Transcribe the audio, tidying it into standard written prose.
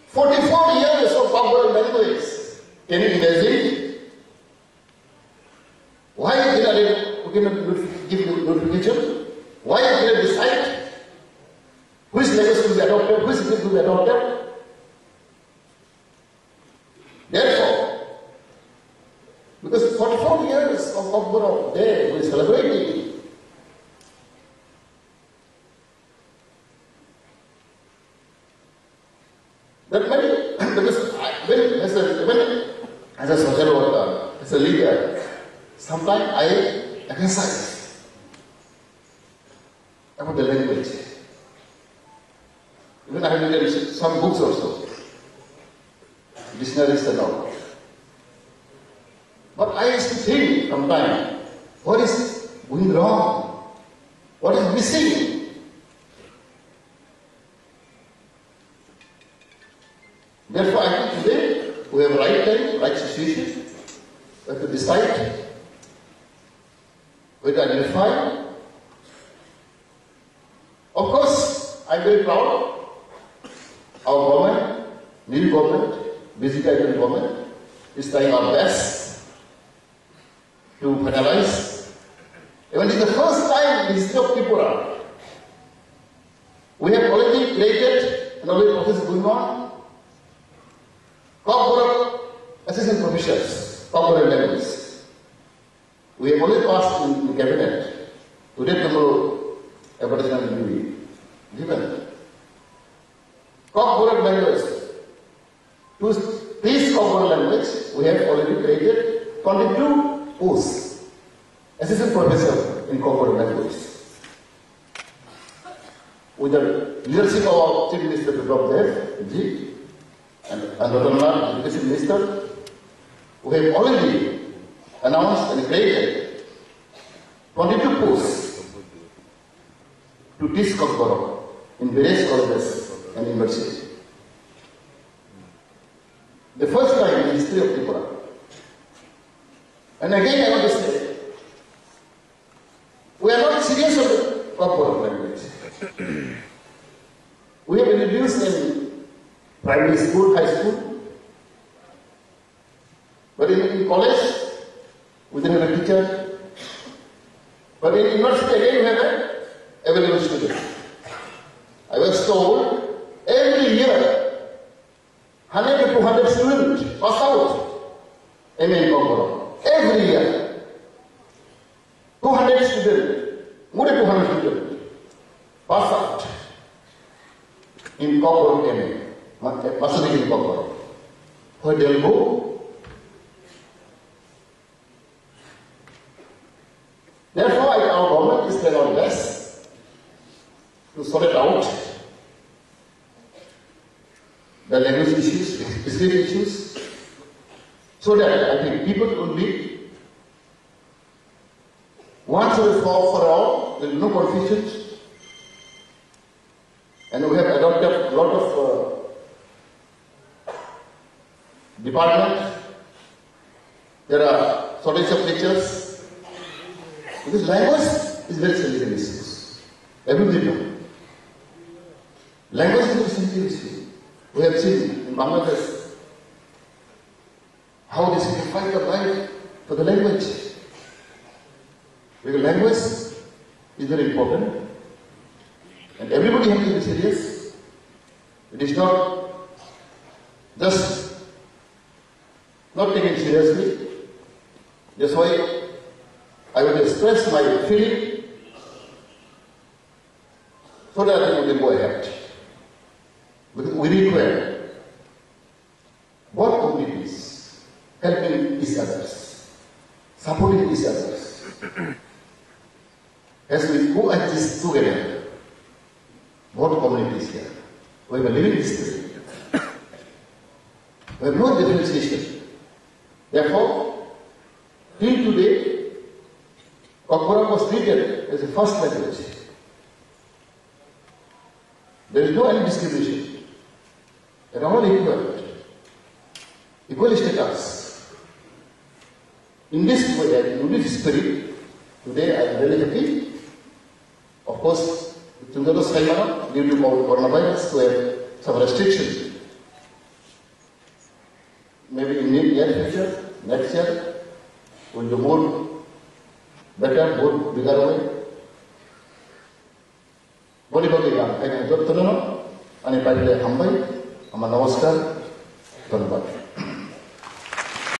44 years of Kokborok language. Can you imagine? Why we cannot give notification? Why we cannot decide which language to be adopted, which language to be adopted? Therefore, because 44 years of Kokborok Day we are celebrating. That as a social worker, as a leader, sometimes I exercise about the language. Even I have written some books also, dictionaries and all. But I used to think sometimes, what is going wrong? What is missing? Therefore, I think today we have right time, right situation. We have to decide, we have to identify. Of course, I am very proud. Our government, new government, BJP government, is trying our best to finalize. Even it is the first time in the history of Tripura, we have already created and already process going on. Kokborok assistant professors, Kokborok language. We have already passed in the cabinet. Today, tomorrow, advertisement will be given. Kokborok language. To teach Kokborok language, we have already created 22 posts. Assistant professor in Kokborok language. With the leadership of our Chief Minister, Dr. Ji, and Honorable Education Minister, we have already announced and created 22 posts to teach Kokborok in various colleges and universities. The first time in the history of Tripura. And again I want to say, we are not serious about Kokborok language. We have introduced in primary school, high school, but in college, we didn't have a teacher. But in university, again, we have an available student. I was told every year, 100 to 200 students pass out in Kokborok. Every year, 200 students, more than 200 students pass out in Kokborok. Masuk in Kokborok. Where they will go. Therefore, our government is trying our best to sort it out. The language issues, speech issues, so that I think people will be once and for all, there is no confusion. And we have adopted a lot of department. There are shortage of teachers. Because language is very sensitive issue. Everybody knows. Language is a very sensitive issue. We have seen in Bangladesh how they sacrifice their life for the language. Because language is very important. And everybody has to be serious. It is not just not taken seriously. That's why I will express my feeling so that I can go ahead. Because we require both communities helping each other, supporting each other. As we coexist together, both communities here, we have a living history. We have no differentiation. Therefore, till today, Kokborok was treated as a first language. There is no any discrimination. They are all equal. Equal status. In this way, in this spirit, today I am very happy. Of course, due to coronavirus, we have some restrictions. maybe in near future, next year, will do more better, more bigger way. Bodi bodi kan, kaya jod tuno, ani pagile hambai, ama namaskar, धन्यवाद.